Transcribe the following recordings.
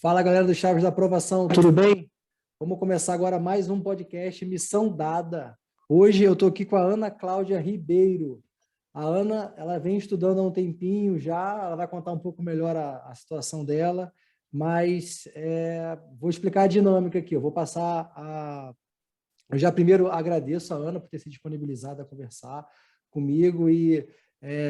Fala, galera do Chaves da Aprovação, tudo bem? Vamos começar agora mais um podcast Missão Dada. Hoje eu estou aqui com a Ana Cláudia Ribeiro. A Ana, ela vem estudando há um tempinho já, ela vai contar um pouco melhor a situação dela, mas vou explicar a dinâmica aqui. Eu vou passar a... Eu já primeiro agradeço a Ana por ter se disponibilizado a conversar comigo e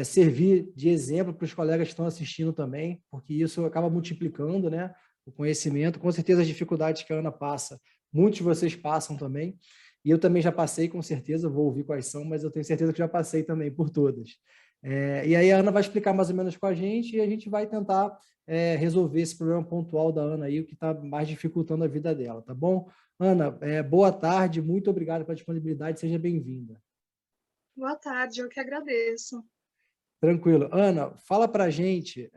servir de exemplo para os colegas que estão assistindo também, porque isso acaba multiplicando, né, o conhecimento. Com certeza as dificuldades que a Ana passa, muitos de vocês passam também, e eu também já passei, com certeza, vou ouvir quais são, mas eu tenho certeza que já passei também por todas. E aí a Ana vai explicar mais ou menos com a gente e a gente vai tentar resolver esse problema pontual da Ana aí, o que está mais dificultando a vida dela, tá bom? Ana, boa tarde, muito obrigado pela disponibilidade, seja bem-vinda. Boa tarde, eu que agradeço. Tranquilo. Ana, fala para a gente,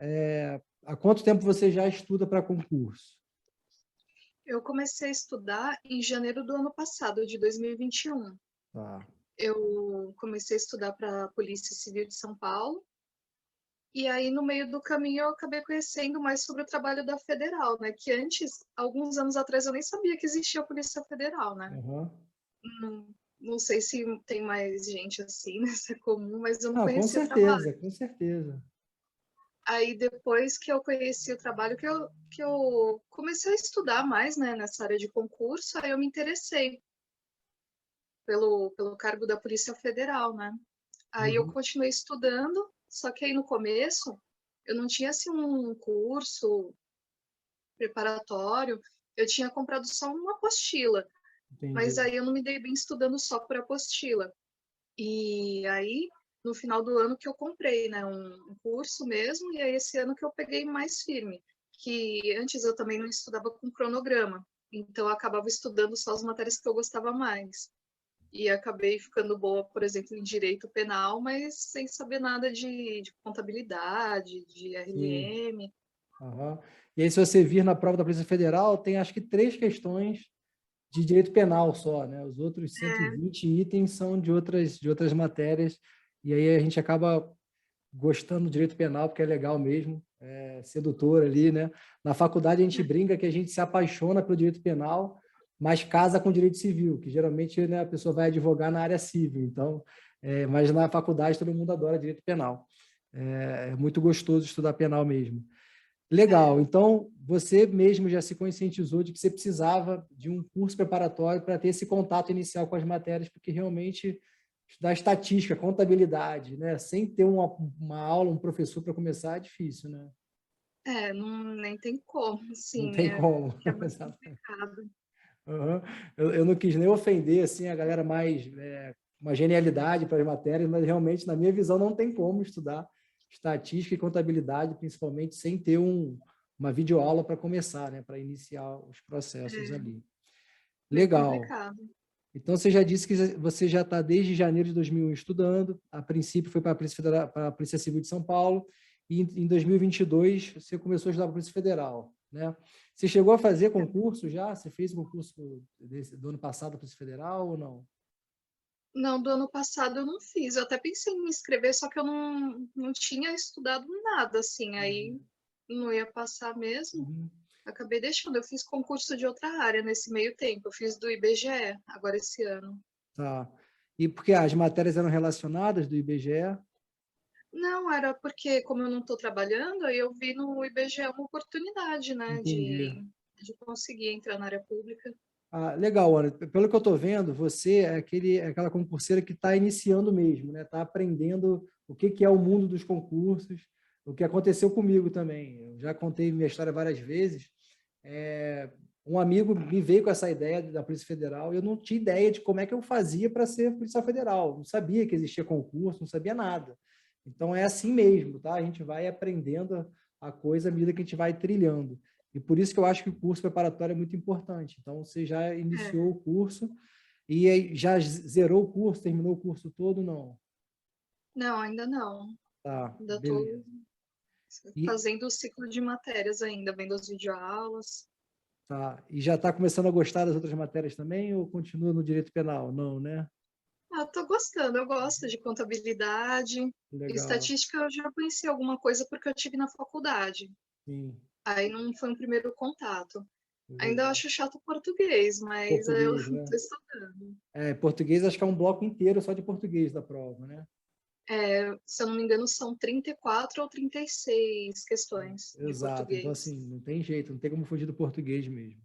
há quanto tempo você já estuda para concurso? Eu comecei a estudar em janeiro do ano passado, de 2021. Tá. Eu comecei a estudar para a Polícia Civil de São Paulo, e aí no meio do caminho eu acabei conhecendo mais sobre o trabalho da Federal, né? Que antes, alguns anos atrás, eu nem sabia que existia a Polícia Federal, né? Uhum. Não sei se tem mais gente assim, né? Se é comum, mas eu não Ah, com conhecia o trabalho. certeza, com certeza. Aí depois que eu conheci o trabalho, que eu comecei a estudar mais, né, nessa área de concurso, aí eu me interessei pelo cargo da Polícia Federal, né? Aí eu Uhum. continuei estudando, só que aí no começo eu não tinha assim um curso preparatório, eu tinha comprado só uma apostila, mas Entendi. aí eu não me dei bem estudando só por apostila. E aí no final do ano que eu comprei, né, um curso mesmo, e aí esse ano que eu peguei mais firme, que antes eu também não estudava com cronograma, então eu acabava estudando só as matérias que eu gostava mais. E acabei ficando boa, por exemplo, em direito penal, mas sem saber nada de contabilidade, de Sim. RLM. Uhum. E aí, se você vir na prova da Polícia Federal, tem acho que 3 questões de direito penal só, né? Os outros É, 120 itens são de outras matérias, e aí a gente acaba gostando do direito penal, porque é legal mesmo, é sedutor ali, né? Na faculdade a gente brinca que a gente se apaixona pelo direito penal, mas casa com direito civil, que geralmente, né, a pessoa vai advogar na área civil, então, mas na faculdade todo mundo adora direito penal. É muito gostoso estudar penal mesmo. é. Legal, então você mesmo já se conscientizou de que você precisava de um curso preparatório para ter esse contato inicial com as matérias, porque realmente estudar estatística, contabilidade, né, sem ter uma aula, um professor para começar é difícil, né? Não, nem tem como, Não assim, tem como. que é muito complicado. Uhum. Eu não quis nem ofender assim, a galera mais uma genialidade para as matérias, mas realmente, na minha visão, não tem como estudar estatística e contabilidade, principalmente, sem ter uma videoaula para começar, né, para iniciar os processos É ali. bem Legal. complicado. Então, você já disse que você já está desde janeiro de 2001 estudando, a princípio foi para a Polícia Federal, para a Polícia Civil de São Paulo, e em 2022 você começou a estudar para a Polícia Federal, né? Você chegou a fazer concurso já? Você fez o concurso do ano passado da Polícia Federal ou não? Não, do ano passado eu não fiz. Eu até pensei em me inscrever, só que eu não tinha estudado nada, assim, aí Entendi. não ia passar mesmo. Uhum. Acabei deixando. Eu fiz concurso de outra área nesse meio tempo. Eu fiz do IBGE, agora esse ano. Tá. E porque as matérias eram relacionadas do IBGE? Não, era porque, como eu não estou trabalhando, aí eu vi no IBGE uma oportunidade, né, Entendi. de conseguir entrar na área pública. Ah, legal, Ana. Pelo que eu estou vendo, você é aquela concurseira que está iniciando mesmo, né? Está aprendendo o que é o mundo dos concursos, o que aconteceu comigo também. Eu já contei minha história várias vezes. Um amigo me veio com essa ideia da Polícia Federal e eu não tinha ideia de como é que eu fazia para ser policial federal. Não sabia que existia concurso, não sabia nada. Então é assim mesmo, tá? A gente vai aprendendo a coisa à medida que a gente vai trilhando. E por isso que eu acho que o curso preparatório é muito importante. Então, você já iniciou É, o curso e aí já zerou o curso, terminou o curso todo? Não. não, ainda não. Tá, Ainda estou beleza. E, fazendo o ciclo de matérias ainda, vendo as videoaulas. e já está começando a gostar das outras matérias também ou continua no direito penal? Não, né? Tô gostando, eu gosto de contabilidade. Legal. Estatística eu já conheci alguma coisa porque eu tive na faculdade. Sim. Aí não foi um primeiro contato. Ainda Legal. acho chato o português, mas eu Português, né? estou estudando. Português acho que é um bloco inteiro só de português da prova, né? Se eu não me engano, são 34 ou 36 questões de Exato. Então, português. assim, não tem jeito, não tem como fugir do português mesmo.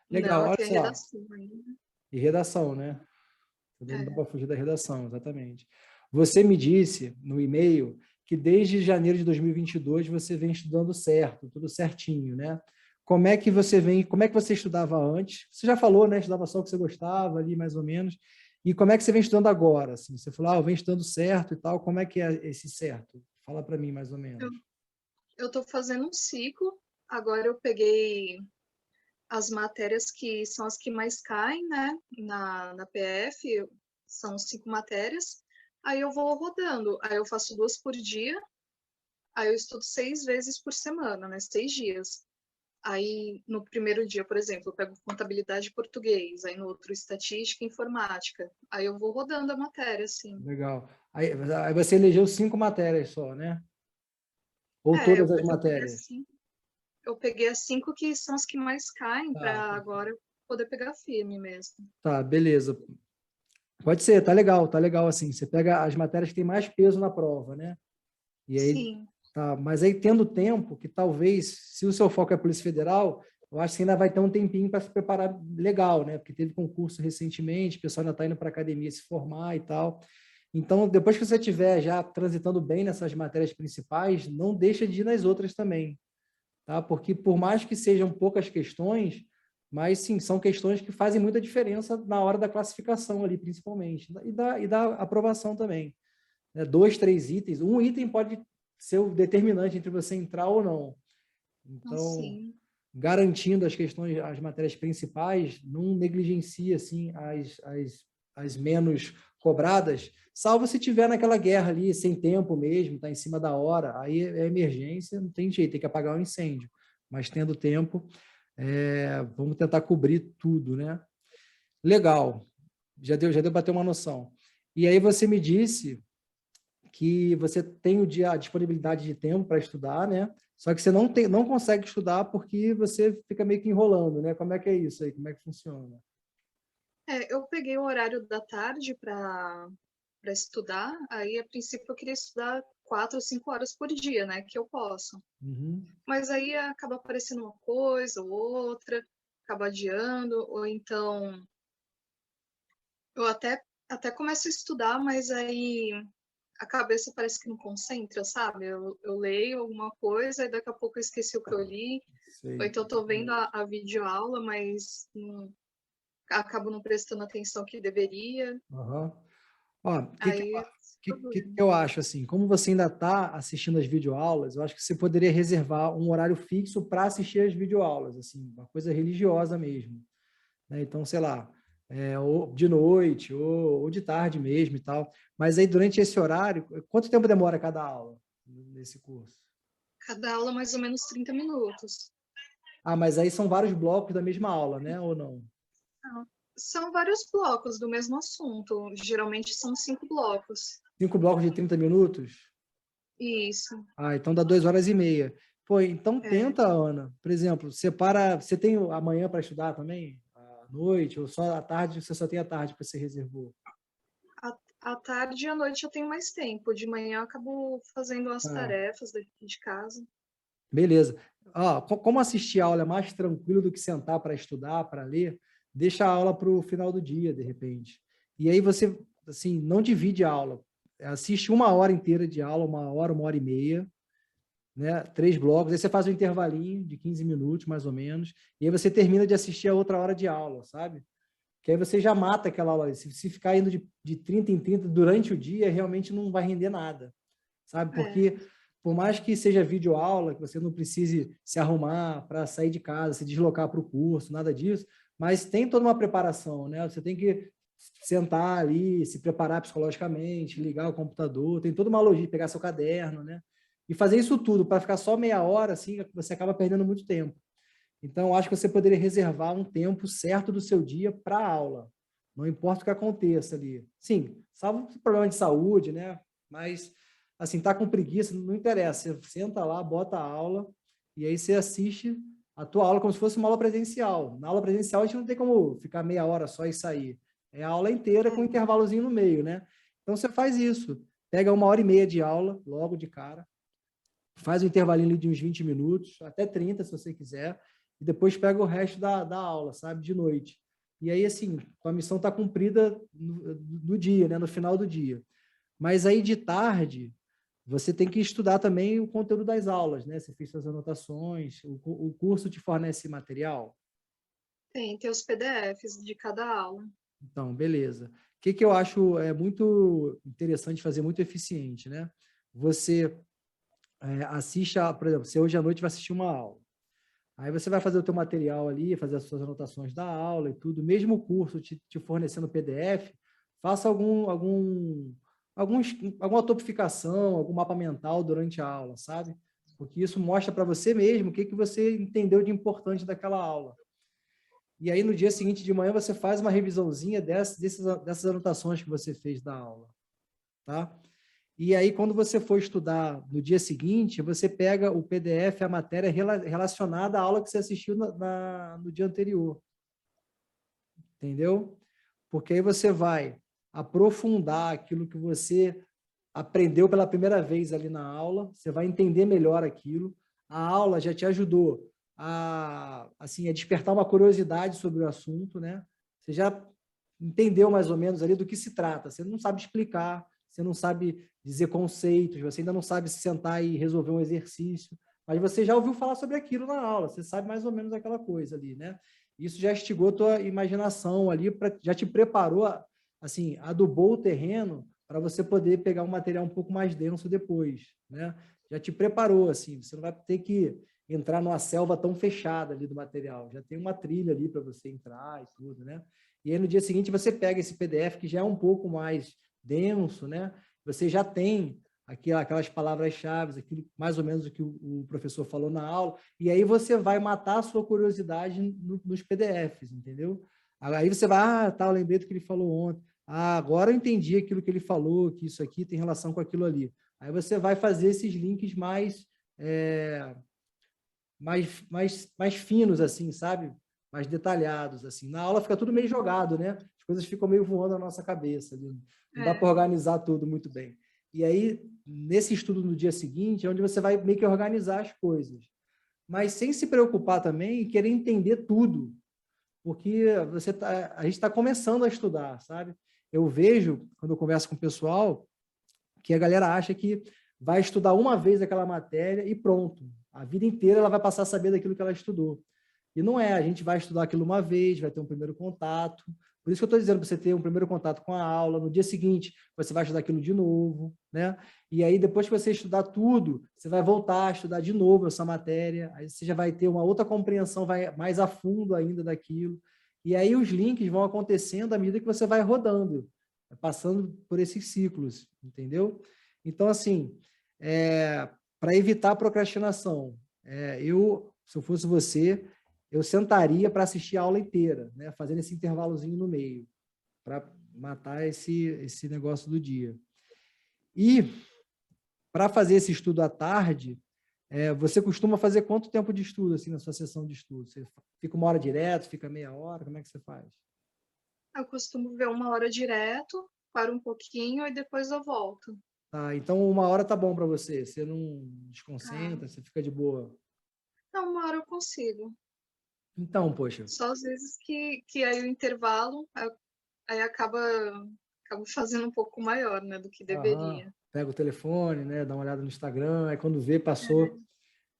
Não, Legal, olha aqui é só. redação ainda. E redação, né? Também não dá É. para fugir da redação, exatamente. Você me disse no e-mail que desde janeiro de 2022 você vem estudando certo, tudo certinho, né? Como é que você estudava antes? Você já falou, né? Estudava só o que você gostava ali, mais ou menos. E como é que você vem estudando agora? Assim, você falou, eu venho estudando certo e tal. Como é que é esse certo? Fala para mim, mais ou menos. Eu estou fazendo um ciclo. Agora eu peguei as matérias que são as que mais caem, né? Na PF, são 5 matérias. Aí eu vou rodando. Aí eu faço 2 por dia. Aí eu estudo 6 vezes por semana, né? 6 dias. Aí, no primeiro dia, por exemplo, eu pego contabilidade e português, aí no outro, estatística e informática. Aí eu vou rodando a matéria, assim. Legal. Aí você elegeu 5 matérias só, né? Ou É, todas as matérias? eu peguei as 5 que são as que mais caem Tá, para agora eu poder pegar firme mesmo. tá, beleza. Pode ser, tá legal assim. Você pega as matérias que têm mais peso na prova, né? E aí, Sim, tá. Mas aí tendo tempo, que talvez, se o seu foco é Polícia Federal, eu acho que ainda vai ter um tempinho para se preparar legal, né? Porque teve concurso recentemente, o pessoal ainda está indo para a academia se formar e tal. Então, depois que você estiver já transitando bem nessas matérias principais, não deixa de ir nas outras também, tá? Porque por mais que sejam poucas questões, mas sim, são questões que fazem muita diferença na hora da classificação ali, principalmente, e da aprovação também, né? 2, 3 itens, um item pode ser o determinante entre você entrar ou não. Então, assim. garantindo as questões, as matérias principais, não negligencia assim as menos cobradas, salvo se tiver naquela guerra ali, sem tempo mesmo, está em cima da hora, aí é emergência, não tem jeito, tem que apagar o incêndio. Mas tendo tempo, vamos tentar cobrir tudo, né? Legal, já deu para ter uma noção. E aí você me disse que você tem a disponibilidade de tempo para estudar, né? Só que você não consegue estudar porque você fica meio que enrolando, né? Como é que é isso aí? Como é que funciona? Eu peguei o horário da tarde para estudar. Aí, a princípio, eu queria estudar 4 ou 5 horas por dia, né? Que eu posso. Uhum. Mas aí acaba aparecendo uma coisa ou outra, acaba adiando, ou então eu até começo a estudar, mas aí a cabeça parece que não concentra, sabe? Eu leio alguma coisa e daqui a pouco eu esqueci o que eu li, ou Sei. então eu tô vendo a videoaula, mas acabo não prestando atenção que deveria. Uhum. Ó, o que, que, eu Aí é esse que problema. eu acho assim? Como você ainda está assistindo as videoaulas, eu acho que você poderia reservar um horário fixo para assistir as videoaulas, assim, uma coisa religiosa mesmo, né? Então, sei lá, ou de noite ou de tarde mesmo e tal. Mas aí, durante esse horário, quanto tempo demora cada aula nesse curso? Cada aula mais ou menos 30 minutos. Ah, mas aí são vários blocos da mesma aula, né? Ou não? Não, são vários blocos do mesmo assunto. Geralmente são 5 blocos. 5 blocos de 30 minutos? Isso. Ah, então dá 2 horas e meia. Pô, então É. tenta, Ana. Por exemplo, separa. Você tem amanhã para estudar também? À noite? Ou só à tarde? Você só tem a tarde que você reservou? À tarde e à noite eu tenho mais tempo. De manhã eu acabo fazendo as Ah, tarefas daqui de casa. beleza. Como assistir a aula é mais tranquilo do que sentar para estudar, para ler, deixa a aula para o final do dia, de repente. E aí você, assim, não divide a aula. Assiste 1 hora inteira de aula, 1 hora e meia, né? 3 blocos, aí você faz um intervalinho de 15 minutos, mais ou menos, e aí você termina de assistir a outra hora de aula, sabe? Que aí você já mata aquela aula. Se ficar indo de 30 em 30 durante o dia, realmente não vai render nada, sabe? É, Porque por mais que seja videoaula, que você não precise se arrumar para sair de casa, se deslocar para o curso, nada disso, mas tem toda uma preparação, né? Você tem que sentar ali, se preparar psicologicamente, ligar o computador, tem toda uma logística, pegar seu caderno, né? E fazer isso tudo para ficar só meia hora, assim, você acaba perdendo muito tempo. Então, acho que você poderia reservar um tempo certo do seu dia para a aula. Não importa o que aconteça ali. Sim, salvo problema de saúde, né? Mas, assim, tá com preguiça, não interessa. Você senta lá, bota a aula e aí você assiste a tua aula como se fosse uma aula presencial. Na aula presencial, a gente não tem como ficar meia hora só e sair. É a aula inteira com um intervalozinho no meio, né? Então, você faz isso. Pega 1h30 de aula, logo de cara, faz um intervalinho ali de uns 20 minutos, até 30, se você quiser, e depois pega o resto da aula, sabe, de noite. E aí, assim, tua missão está cumprida no dia, né, no final do dia. Mas aí, de tarde, você tem que estudar também o conteúdo das aulas, né? Você fez suas anotações, o curso te fornece material? Tem os PDFs de cada aula. Então, beleza. O que eu acho muito interessante fazer, muito eficiente, né? Você assiste, por exemplo, você hoje à noite vai assistir uma aula. Aí você vai fazer o teu material ali, fazer as suas anotações da aula e tudo. Mesmo o curso te fornecendo PDF, faça alguma topificação, algum mapa mental durante a aula, sabe? Porque isso mostra para você mesmo o que você entendeu de importante daquela aula. E aí, no dia seguinte de manhã, você faz uma revisãozinha dessas anotações que você fez da aula, tá? E aí, quando você for estudar no dia seguinte, você pega o PDF, a matéria relacionada à aula que você assistiu no dia anterior. Entendeu? Porque aí você vai aprofundar aquilo que você aprendeu pela primeira vez ali na aula, você vai entender melhor aquilo. A aula já te ajudou assim, a despertar uma curiosidade sobre o assunto, né? Você já entendeu mais ou menos ali do que se trata. Você não sabe explicar, você não sabe dizer conceitos, você ainda não sabe se sentar e resolver um exercício, mas você já ouviu falar sobre aquilo na aula, você sabe mais ou menos aquela coisa ali, né? Isso já instigou a tua imaginação ali, já te preparou, assim, adubou o terreno para você poder pegar um material um pouco mais denso depois, né? Já te preparou, assim, você não vai ter que entrar numa selva tão fechada ali do material, já tem uma trilha ali para você entrar e tudo, né? E aí no dia seguinte você pega esse PDF que já é um pouco mais denso, né? Você já tem aquelas palavras-chave, aquilo mais ou menos o que o professor falou na aula, e aí você vai matar a sua curiosidade nos PDFs, entendeu? Aí você vai, tá, eu lembrei do que ele falou ontem. Agora eu entendi aquilo que ele falou, que isso aqui tem relação com aquilo ali. Aí você vai fazer esses links mais finos, assim, sabe? Mais detalhados, assim. Na aula fica tudo meio jogado, né? As coisas ficam meio voando na nossa cabeça. Não dá para organizar tudo muito bem. E aí, nesse estudo no dia seguinte, é onde você vai meio que organizar as coisas. Mas sem se preocupar também em querer entender tudo. Porque a gente está começando a estudar, sabe? Eu vejo, quando eu converso com o pessoal, que a galera acha que vai estudar uma vez aquela matéria e pronto. A vida inteira ela vai passar a saber daquilo que ela estudou. E não é, a gente vai estudar aquilo uma vez, vai ter um primeiro contato. Por isso que eu estou dizendo para você ter um primeiro contato com a aula, no dia seguinte você vai estudar aquilo de novo, né? E aí depois que você estudar tudo, você vai voltar a estudar de novo essa matéria, aí você já vai ter uma outra compreensão, vai mais a fundo ainda daquilo. E aí os links vão acontecendo à medida que você vai rodando, passando por esses ciclos, entendeu? Então, assim, para evitar a procrastinação, se eu fosse você, eu sentaria para assistir a aula inteira, né? Fazendo esse intervalozinho no meio, para matar esse negócio do dia. E, para fazer esse estudo à tarde, você costuma fazer quanto tempo de estudo assim, na sua sessão de estudo? Você fica 1 hora direto, fica meia hora? Como é que você faz? Eu costumo ver 1 hora direto, paro um pouquinho e depois eu volto. Tá, então 1 hora tá bom para você? Você não Tá. desconcentra, você fica de boa? Não, 1 hora eu consigo. Então, poxa, Só às vezes que aí o intervalo aí acaba fazendo um pouco maior, né, do que deveria. pega o telefone, né, dá uma olhada no Instagram, aí quando vê, passou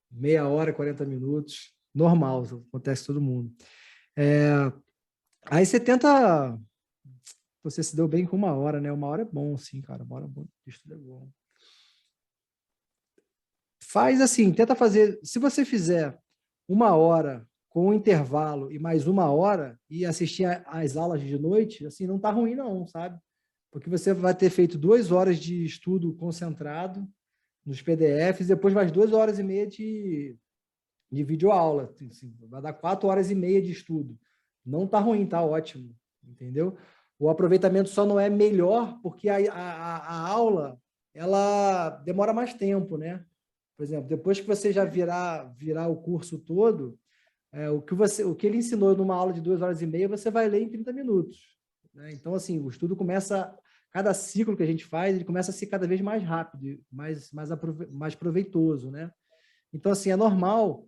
meia hora, 40 minutos, normal, acontece com todo mundo. Aí você tenta, você se deu bem com 1 hora, né? 1 hora é bom, sim, cara, 1 hora de estudo é bom. Faz assim, tenta fazer, se você fizer 1 hora com um intervalo e mais 1 hora e assistir às aulas de noite, assim, não tá ruim não, sabe? Porque você vai ter feito 2 horas de estudo concentrado nos PDFs, depois mais 2 horas e meia de videoaula. Assim, vai dar 4 horas e meia de estudo. Não tá ruim, tá ótimo, entendeu? O aproveitamento só não é melhor porque a aula ela demora mais tempo, né? Por exemplo, depois que você já virar o curso todo, o que ele ensinou numa aula de 2 horas e meia, você vai ler em 30 minutos. Né? Então, assim, o estudo começa, cada ciclo que a gente faz, ele começa a ser cada vez mais rápido, mais proveitoso, né? Então, assim, é normal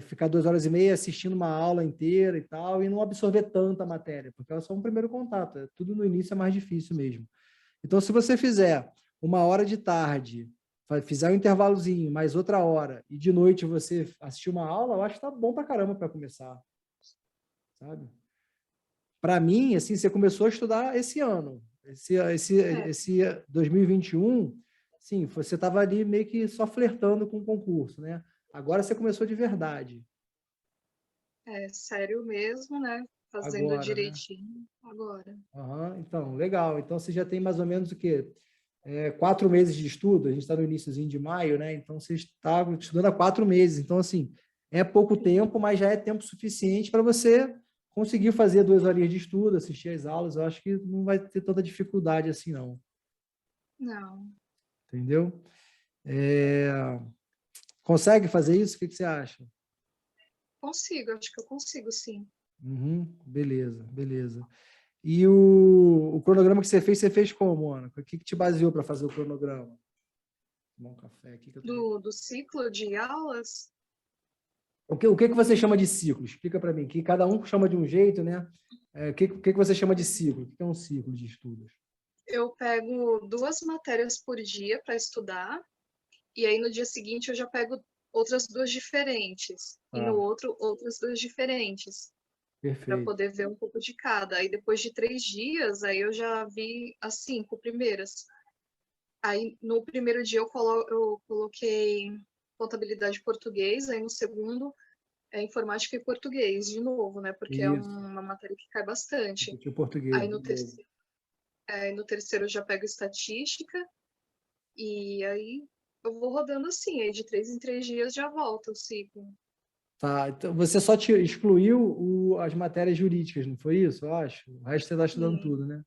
ficar 2 horas e meia assistindo uma aula inteira e tal, e não absorver tanta matéria, porque é só um primeiro contato. Tudo no início é mais difícil mesmo. Então, se você fizer 1 hora de tarde, fizer um intervalozinho, mais outra hora, e de noite você assistir uma aula, eu acho que tá bom pra caramba para começar, sabe? Para mim, assim, você começou a estudar esse ano, esse 2021, sim, você estava ali meio que só flertando com o concurso, né? Agora você começou de verdade. É sério mesmo, né? Fazendo Agora, né? direitinho agora. Uhum, então, legal. Então, você já tem mais ou menos o quê? 4 meses de estudo, a gente está no iniciozinho de maio, né? Então, você está estudando há 4 meses. Então, assim, é pouco tempo, mas já é tempo suficiente para você conseguir fazer 2 horinhas de estudo, assistir às aulas. Eu acho que não vai ter tanta dificuldade assim, não. Não, Entendeu? Consegue fazer isso? O que você acha? consigo, acho que eu consigo, sim. Uhum, beleza, beleza. E o cronograma que você fez como, Ana? O que te baseou para fazer o cronograma? Tomar um café aqui que eu tô... Do ciclo de aulas, O que você chama de ciclo? Explica para mim, que cada um chama de um jeito, né? O que você chama de ciclo? O que é um ciclo de estudos? eu pego 2 matérias por dia para estudar, e aí no dia seguinte eu já pego outras 2 diferentes, e no Ah, outro outras 2 diferentes, para perfeito. poder ver um pouco de cada. Aí depois de 3 dias, aí eu já vi as 5 primeiras. Aí no primeiro dia eu coloquei contabilidade e português, aí no segundo é informática e português, de novo, né? Porque é Isso. uma matéria que cai bastante. Repetir o português, Aí no beleza. terceiro, no terceiro eu já pego estatística, e aí eu vou rodando assim, aí de 3 em 3 dias já volta o ciclo. Tá, então você só excluiu as matérias jurídicas, não foi isso? Eu acho. O resto você está estudando Sim, tudo, né?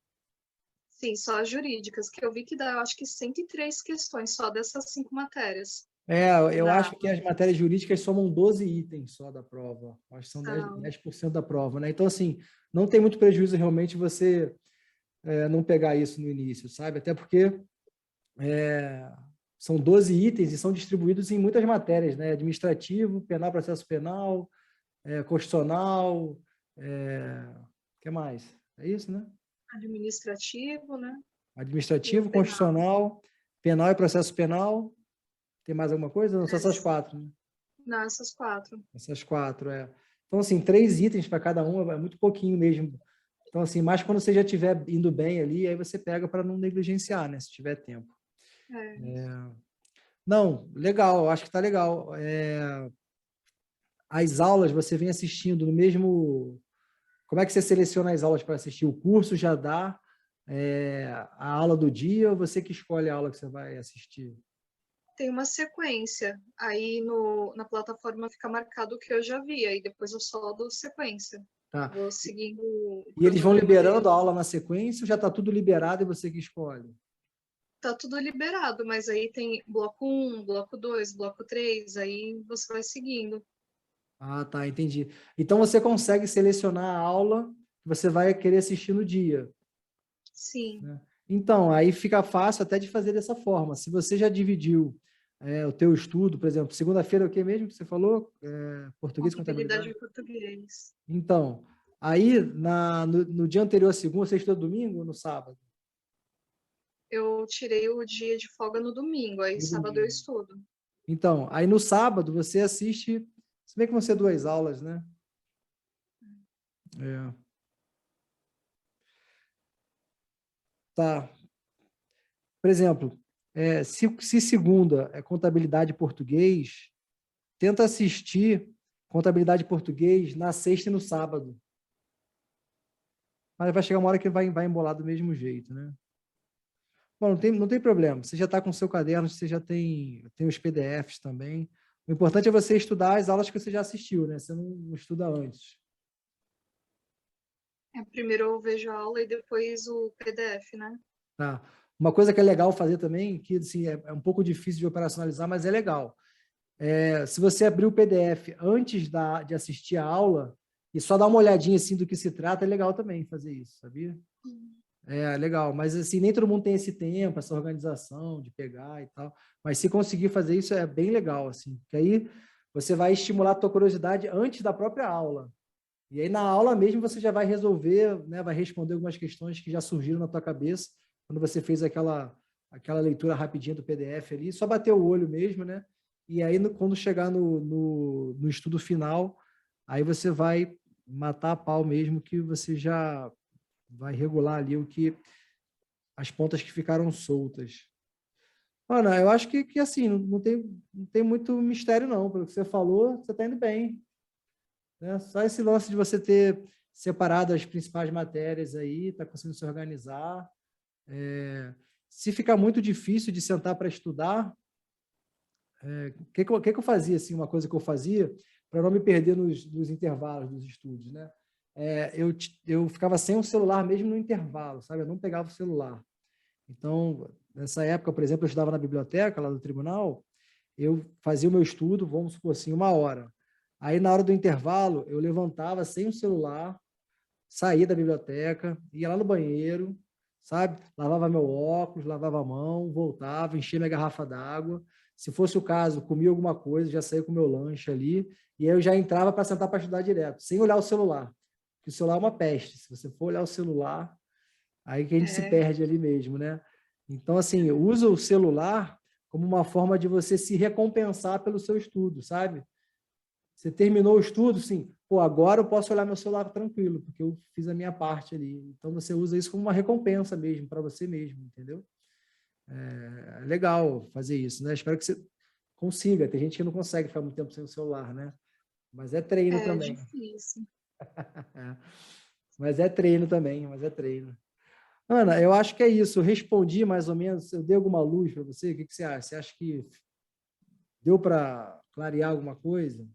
sim, só as jurídicas, que eu vi que dá, eu acho que 103 questões só dessas 5 matérias que Eu dá. acho que as matérias jurídicas somam 12 itens só da prova. Acho que são 10, Ah, 10% da prova, né? Então, assim, não tem muito prejuízo realmente você não pegar isso no início, sabe? Até porque são 12 itens e são distribuídos em muitas matérias, né? Administrativo, penal, processo penal, constitucional, o que mais? É isso, né? administrativo, né? E o Administrativo, penal. constitucional, penal e processo penal. Tem mais alguma coisa? Não, são essas É, 4, né? não, essas 4. Essas 4, é. Então, assim, 3 itens para cada um é muito pouquinho mesmo. Então, assim, mais quando você já estiver indo bem ali, aí você pega para não negligenciar, né? Se tiver tempo. É. Não, legal, acho que está legal. As aulas você vem assistindo no mesmo. Como é que você seleciona as aulas para assistir? O curso já dá a aula do dia ou você que escolhe a aula que você vai assistir? Tem uma sequência. Aí no, na plataforma fica marcado o que eu já vi, aí depois eu só dou sequência. Tá? Vou seguindo o E eles vão cronograma liberando a dele. aula na sequência ou já está tudo liberado e você que escolhe? Tá tudo liberado, mas aí tem bloco um, bloco 2, bloco 3, aí você vai seguindo. Ah, tá, entendi. Então você consegue selecionar a aula que você vai querer assistir no dia, Sim, né? Então, aí fica fácil até de fazer dessa forma. Se você já dividiu o teu estudo, por exemplo, segunda-feira é o que mesmo que você falou? Português e contabilidade contabilidade? e português. Então, aí no dia anterior à segunda, você estuda domingo ou no sábado? Eu tirei o dia de folga no domingo, aí No sábado eu domingo. estudo. Então, aí no sábado você assiste, se bem que vão ser 2 aulas, né? É, tá. Por exemplo, se segunda é contabilidade e português, tenta assistir contabilidade e português na sexta e no sábado. Mas vai chegar uma hora que vai embolar do mesmo jeito, né? Bom, não tem problema. Você já está com o seu caderno, você já tem os PDFs também. O importante é você estudar as aulas que você já assistiu, né? Você não estuda antes. Primeiro eu vejo a aula e depois o PDF, né? Tá? Uma coisa que é legal fazer também, que assim, é um pouco difícil de operacionalizar, mas é legal. Se você abrir o PDF antes de assistir a aula e só dar uma olhadinha assim do que se trata, é legal também fazer isso, sabia? É legal, mas assim, nem todo mundo tem esse tempo, essa organização de pegar e tal, mas se conseguir fazer isso é bem legal, assim, porque aí você vai estimular a tua curiosidade antes da própria aula. E aí na aula mesmo você já vai resolver, né, vai responder algumas questões que já surgiram na tua cabeça quando você fez aquela leitura rapidinha do PDF ali, só bater o olho mesmo, né? E aí quando chegar no estudo final, aí você vai matar a pau mesmo que você já vai regular ali as pontas que ficaram soltas. Ana, eu acho que assim, não tem muito mistério não, pelo que você falou, você está indo bem, né? Só esse lance de você ter separado as principais matérias aí, está conseguindo se organizar. Se ficar muito difícil de sentar para estudar, o que eu fazia, assim, uma coisa que eu fazia para não me perder nos intervalos dos estudos, né? Eu ficava sem o celular mesmo no intervalo, sabe? Eu não pegava o celular. Então, nessa época, por exemplo, eu estudava na biblioteca lá do tribunal, eu fazia o meu estudo, vamos supor assim, 1 hora. Aí, na hora do intervalo, eu levantava sem o celular, saía da biblioteca, ia lá no banheiro, sabe? Lavava meu óculos, lavava a mão, voltava, enchia minha garrafa d'água. Se fosse o caso, comia alguma coisa, já saía com o meu lanche ali, e aí eu já entrava para sentar para estudar direto, sem olhar o celular. Porque o celular é uma peste. Se você for olhar o celular, aí que a gente se perde ali mesmo, né? Então, assim, usa o celular como uma forma de você se recompensar pelo seu estudo, sabe? Você terminou o estudo, sim, pô, agora eu posso olhar meu celular tranquilo, porque eu fiz a minha parte ali. Então, você usa isso como uma recompensa mesmo, para você mesmo, entendeu? É legal fazer isso, né? Espero que você consiga. Tem gente que não consegue ficar muito tempo sem o celular, né? Mas é treino É também. difícil. Mas é treino também, mas é treino. Ana, eu acho que é isso. Eu respondi mais ou menos. Eu dei alguma luz para você? O que você acha? Você acha que deu para clarear alguma coisa?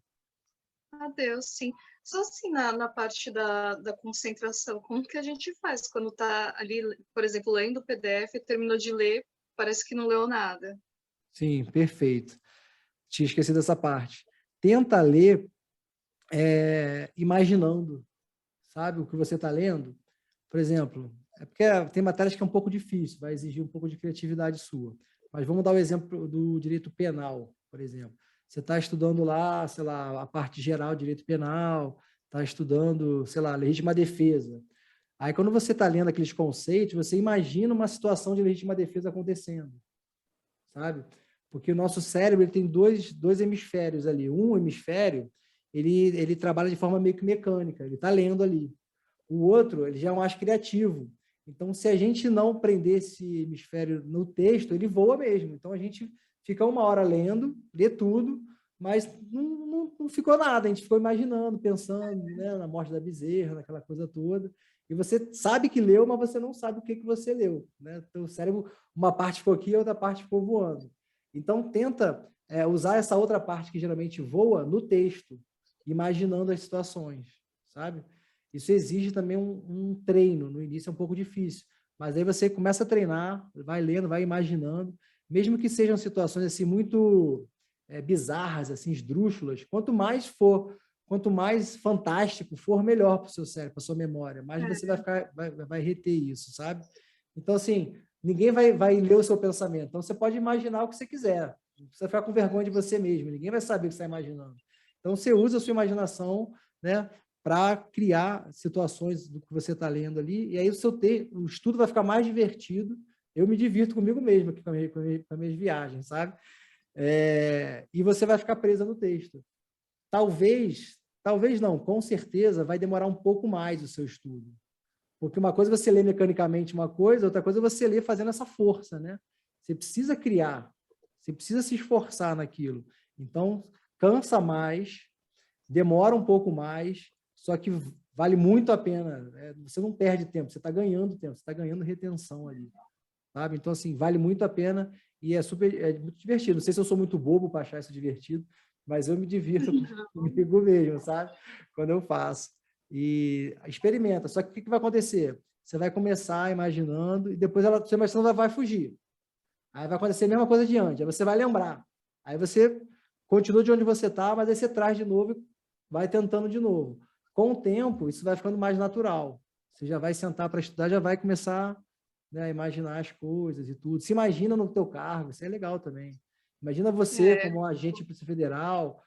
Deus, sim. Só assim, na parte da concentração, como que a gente faz quando está ali, por exemplo, lendo o PDF, terminou de ler, parece que não leu nada. Sim, perfeito. Tinha esquecido essa parte. Tenta ler imaginando, sabe, o que você está lendo. Por exemplo, é porque tem matérias que é um pouco difícil, vai exigir um pouco de criatividade sua. Mas vamos dar o exemplo do direito penal, por exemplo. Você está estudando lá, sei lá, a parte geral de direito penal, está estudando, sei lá, legítima defesa. Aí, quando você está lendo aqueles conceitos, você imagina uma situação de legítima defesa acontecendo, sabe? Porque o nosso cérebro ele tem dois hemisférios ali. Um hemisfério, ele trabalha de forma meio que mecânica, ele está lendo ali. O outro, ele já é mais criativo. Então, se a gente não prender esse hemisfério no texto, ele voa mesmo. Então, a gente fica 1 hora lendo, lê tudo, mas não ficou nada. A gente ficou imaginando, pensando, né, na morte da Bezerra, naquela coisa toda. E você sabe que leu, mas você não sabe o que você leu. Né? Teu cérebro, uma parte ficou aqui, a outra parte ficou voando. Então, tenta usar essa outra parte que geralmente voa no texto, imaginando as situações, sabe? Isso exige também um treino. No início é um pouco difícil, mas aí você começa a treinar, vai lendo, vai imaginando, mesmo que sejam situações assim muito bizarras, assim, esdrúxulas, quanto mais fantástico for, melhor para o seu cérebro, para a sua memória, mais você vai reter isso, sabe? Então, assim, ninguém vai ler o seu pensamento. Então, você pode imaginar o que você quiser. Não precisa ficar com vergonha de você mesmo. Ninguém vai saber o que você está imaginando. Então, você usa a sua imaginação, né, para criar situações do que você está lendo ali, e aí o estudo vai ficar mais divertido. Eu me divirto comigo mesmo aqui com as minhas viagens, sabe? E você vai ficar presa no texto. Talvez não, com certeza vai demorar um pouco mais o seu estudo. Porque uma coisa é você ler mecanicamente uma coisa, outra coisa é você ler fazendo essa força, né? Você precisa criar, você precisa se esforçar naquilo. Então, cansa mais, demora um pouco mais, só que vale muito a pena. Você não perde tempo, você está ganhando tempo, você está ganhando retenção ali, sabe? Então, assim, vale muito a pena e é muito divertido. Não sei se eu sou muito bobo para achar isso divertido, mas eu me divirto comigo mesmo, sabe? Quando eu faço. E experimenta. Só que o que vai acontecer? Você vai começar imaginando e depois sua imaginação vai fugir. Aí vai acontecer a mesma coisa de antes. Aí você vai lembrar. Aí você continua de onde você está, mas aí você traz de novo e vai tentando de novo. Com o tempo, isso vai ficando mais natural. Você já vai sentar para estudar, já vai começar, né, a imaginar as coisas e tudo. Se imagina no teu cargo, isso é legal também. Imagina você como um agente de Polícia Federal,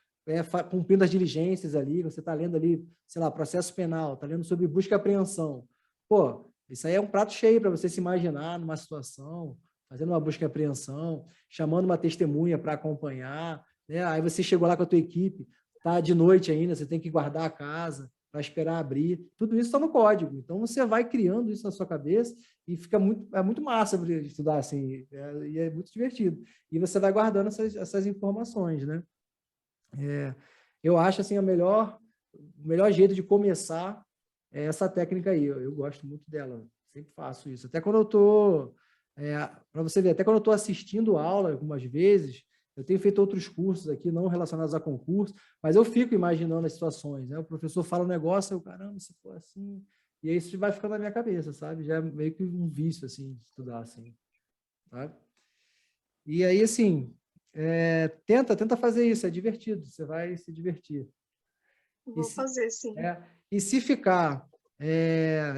cumprindo as diligências ali, você está lendo ali, sei lá, processo penal, está lendo sobre busca e apreensão. Pô, isso aí é um prato cheio para você se imaginar numa situação, fazendo uma busca e apreensão, chamando uma testemunha para acompanhar, né? Aí você chegou lá com a tua equipe, tá de noite ainda, você tem que guardar a casa para esperar abrir. Tudo isso está no código. Então, você vai criando isso na sua cabeça e é muito massa de estudar assim, e é muito divertido. E você vai guardando essas informações, né? Eu acho assim, o melhor jeito de começar é essa técnica aí. Eu gosto muito dela, sempre faço isso. Até quando eu estou, para você ver, até quando eu estou assistindo aula algumas vezes, eu tenho feito outros cursos aqui, não relacionados a concurso, mas eu fico imaginando as situações, né? O professor fala um negócio, eu, caramba, se for assim... E aí isso vai ficando na minha cabeça, sabe? Já é meio que um vício, assim, de estudar, assim, sabe? E aí, assim, tenta fazer isso, é divertido, você vai se divertir. Vou fazer, sim. E se ficar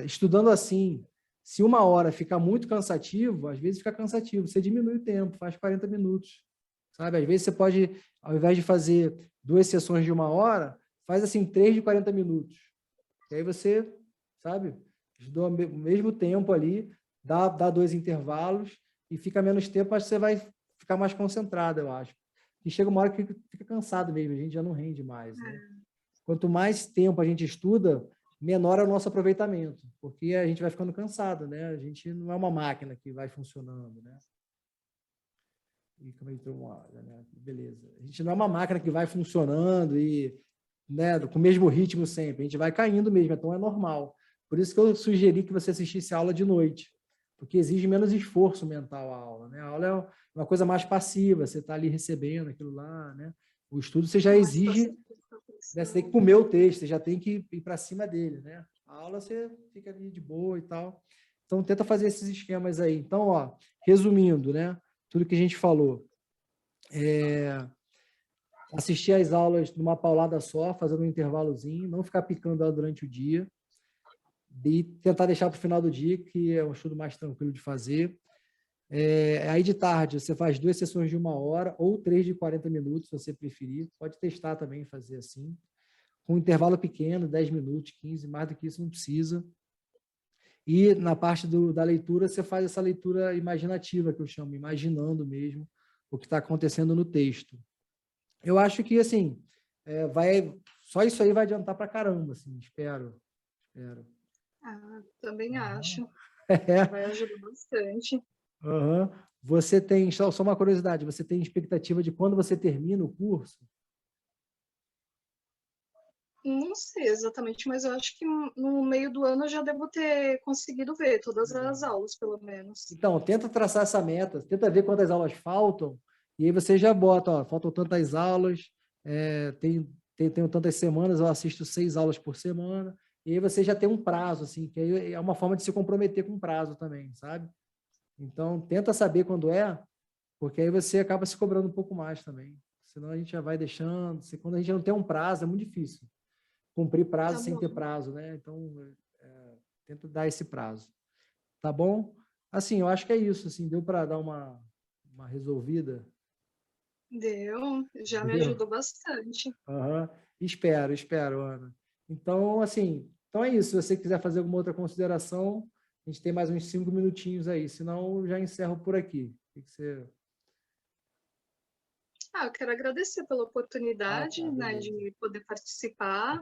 estudando assim, se uma hora ficar muito cansativo, às vezes fica cansativo, você diminui o tempo, faz 40 minutos, sabe? Às vezes você pode, ao invés de fazer 2 sessões de 1 hora, faz assim 3 de 40 minutos. E aí você, sabe, estudou o mesmo tempo ali, dá 2 intervalos e fica menos tempo, mas você vai ficar mais concentrado, eu acho. E chega uma hora que fica cansado mesmo, a gente já não rende mais, né? Quanto mais tempo a gente estuda, menor é o nosso aproveitamento, porque a gente vai ficando cansado, né? A gente não é uma máquina que vai funcionando, né? E como entrou uma hora, né? Beleza. A gente não é uma máquina que vai funcionando e, né, com o mesmo ritmo sempre. A gente vai caindo mesmo, então é normal. Por isso que eu sugeri que você assistisse a aula de noite, porque exige menos esforço mental a aula, né? A aula é uma coisa mais passiva, você está ali recebendo aquilo lá, né? O estudo você já exige, né? Você tem que comer o texto, você já tem que ir para cima dele, né? A aula você fica ali de boa e tal. Então, tenta fazer esses esquemas aí. Então, ó, resumindo, né? Tudo que a gente falou. Assistir às aulas numa paulada só, fazendo um intervalozinho, não ficar picando ela durante o dia, e tentar deixar para o final do dia, que é um estudo mais tranquilo de fazer. Aí de tarde, você faz 2 sessões de 1 hora, ou 3 de 40 minutos, se você preferir. Pode testar também, fazer assim. Com um intervalo pequeno, 10 minutos, 15, mais do que isso não precisa. E na parte da leitura, você faz essa leitura imaginativa, que eu chamo, imaginando mesmo o que está acontecendo no texto. Eu acho que, assim, só isso aí vai adiantar para caramba, assim, espero. Também acho. É. Vai ajudar bastante. Uhum. Você tem, só uma curiosidade, você tem expectativa de quando você termina o curso? Não sei exatamente, mas eu acho que no meio do ano eu já devo ter conseguido ver todas as aulas, pelo menos. Então, tenta traçar essa meta, tenta ver quantas aulas faltam, e aí você já bota, ó, faltam tantas aulas, tenho tantas semanas, eu assisto 6 aulas por semana, e aí você já tem um prazo, assim, que aí é uma forma de se comprometer com o prazo também, sabe? Então, tenta saber quando porque aí você acaba se cobrando um pouco mais também. Senão a gente já vai deixando, quando a gente não tem um prazo, é muito difícil cumprir prazo sem ter prazo, né? Então, tenta dar esse prazo. Tá bom? Assim, eu acho que é isso, assim, deu para dar uma resolvida? Deu, já me ajudou bastante. Uhum. Espero, Ana. Então, assim, então é isso. Se você quiser fazer alguma outra consideração, a gente tem mais uns 5 minutinhos aí, senão eu já encerro por aqui. O que você... Eu quero agradecer pela oportunidade, né, de poder participar.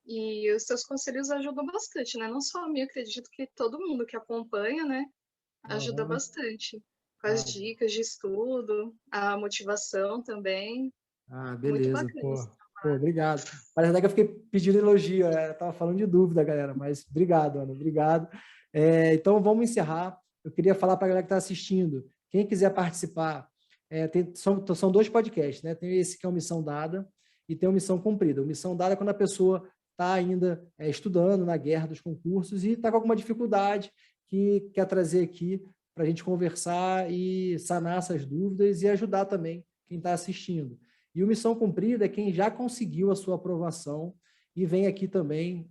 E os seus conselhos ajudam bastante, né? Não só a mim, acredito que todo mundo que acompanha, né, ajuda bastante. Com as dicas de estudo, a motivação também. Muito Beleza. bacana esse Pô, trabalho. obrigado. Parece até que eu fiquei pedindo elogio, estava falando de dúvida, galera, mas obrigado, Ana, obrigado. Então, vamos encerrar. Eu queria falar para a galera que está assistindo, quem quiser participar, são 2 podcasts, né? Tem esse que é o Missão Dada e tem o Missão Cumprida. O Missão Dada é quando a pessoa está ainda estudando na guerra dos concursos e está com alguma dificuldade que quer trazer aqui para a gente conversar e sanar essas dúvidas e ajudar também quem está assistindo. E o Missão Cumprida é quem já conseguiu a sua aprovação e vem aqui também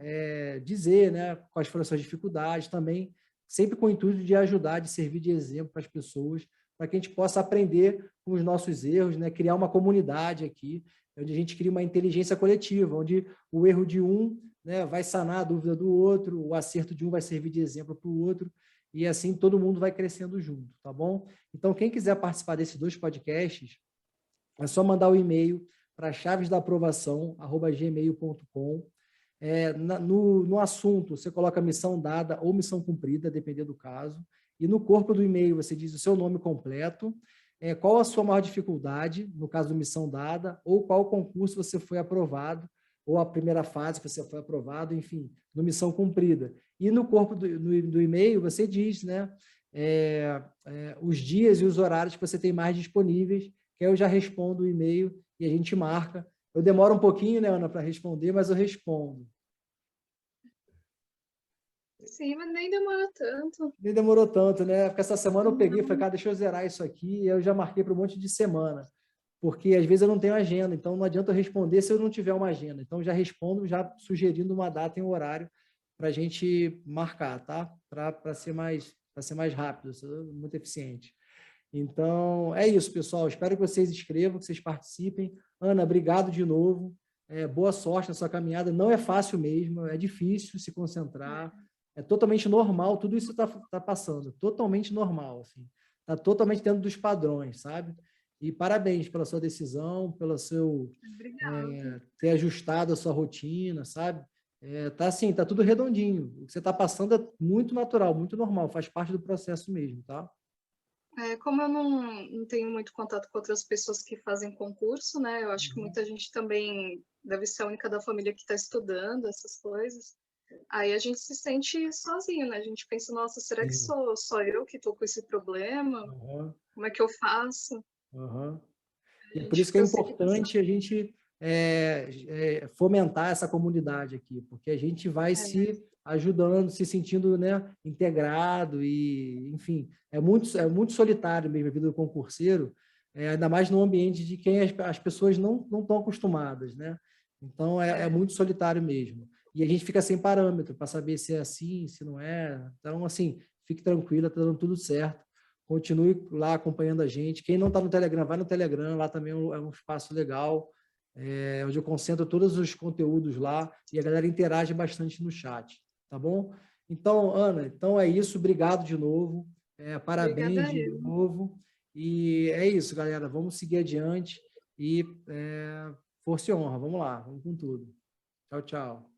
dizer, né, quais foram as suas dificuldades também, sempre com o intuito de ajudar, de servir de exemplo para as pessoas, para que a gente possa aprender com os nossos erros, né, criar uma comunidade aqui, onde a gente cria uma inteligência coletiva, onde o erro de um, né, vai sanar a dúvida do outro, o acerto de um vai servir de exemplo para o outro, e assim todo mundo vai crescendo junto, tá bom? Então, quem quiser participar desses 2 podcasts, é só mandar o e-mail para chavesaprovação@gmail.com. No assunto, você coloca missão dada ou missão cumprida, dependendo do caso. E no corpo do e-mail, você diz o seu nome completo, qual a sua maior dificuldade, no caso do missão dada, ou qual concurso você foi aprovado, ou a primeira fase que você foi aprovado, enfim, no missão cumprida. E no corpo do e-mail, você diz, né, os dias e os horários que você tem mais disponíveis, que aí eu já respondo o e-mail e a gente marca. Eu demoro um pouquinho, né, Ana, para responder, mas eu respondo. Sim, mas nem demorou tanto. Nem demorou tanto, né? Porque essa semana eu peguei e falei, cara, deixa eu zerar isso aqui, e eu já marquei para um monte de semana. Porque às vezes eu não tenho agenda, então não adianta eu responder se eu não tiver uma agenda. Então já respondo, já sugerindo uma data e um horário para a gente marcar, tá? Para ser mais rápido, ser muito eficiente. Então, é isso, pessoal. Espero que vocês escrevam, que vocês participem. Ana, obrigado de novo. Boa sorte na sua caminhada. Não é fácil mesmo, é difícil se concentrar. É totalmente normal, tudo isso está passando. Totalmente normal, assim. Está totalmente dentro dos padrões, sabe? E parabéns pela sua decisão, pelo seu ter ajustado a sua rotina, sabe? Tá assim, tá tudo redondinho. O que você está passando é muito natural, muito normal, faz parte do processo mesmo, tá? Como eu não tenho muito contato com outras pessoas que fazem concurso, né? Eu acho que muita gente também deve ser a única da família que está estudando essas coisas. Aí a gente se sente sozinho, né? A gente pensa, nossa, será que sou só eu que estou com esse problema? Uhum. Como é que eu faço? Uhum. A E é por gente isso que é fica sempre pensando. importante a gente fomentar essa comunidade aqui, porque a gente vai se ajudando, se sentindo, né, integrado e, enfim, é muito solitário mesmo a vida do concurseiro, ainda mais no ambiente de quem as pessoas não estão acostumadas, né? Então, é muito solitário mesmo. E a gente fica sem parâmetro para saber se é assim, se não é. Então, assim, fique tranquila, está dando tudo certo. Continue lá acompanhando a gente. Quem não está no Telegram, vai no Telegram, lá também é um espaço legal, onde eu concentro todos os conteúdos lá e a galera interage bastante no chat, tá bom? Então, Ana, então é isso, obrigado de novo, parabéns Obrigada de eu. novo, e é isso, galera, vamos seguir adiante e força e honra, vamos lá, vamos com tudo. Tchau, tchau.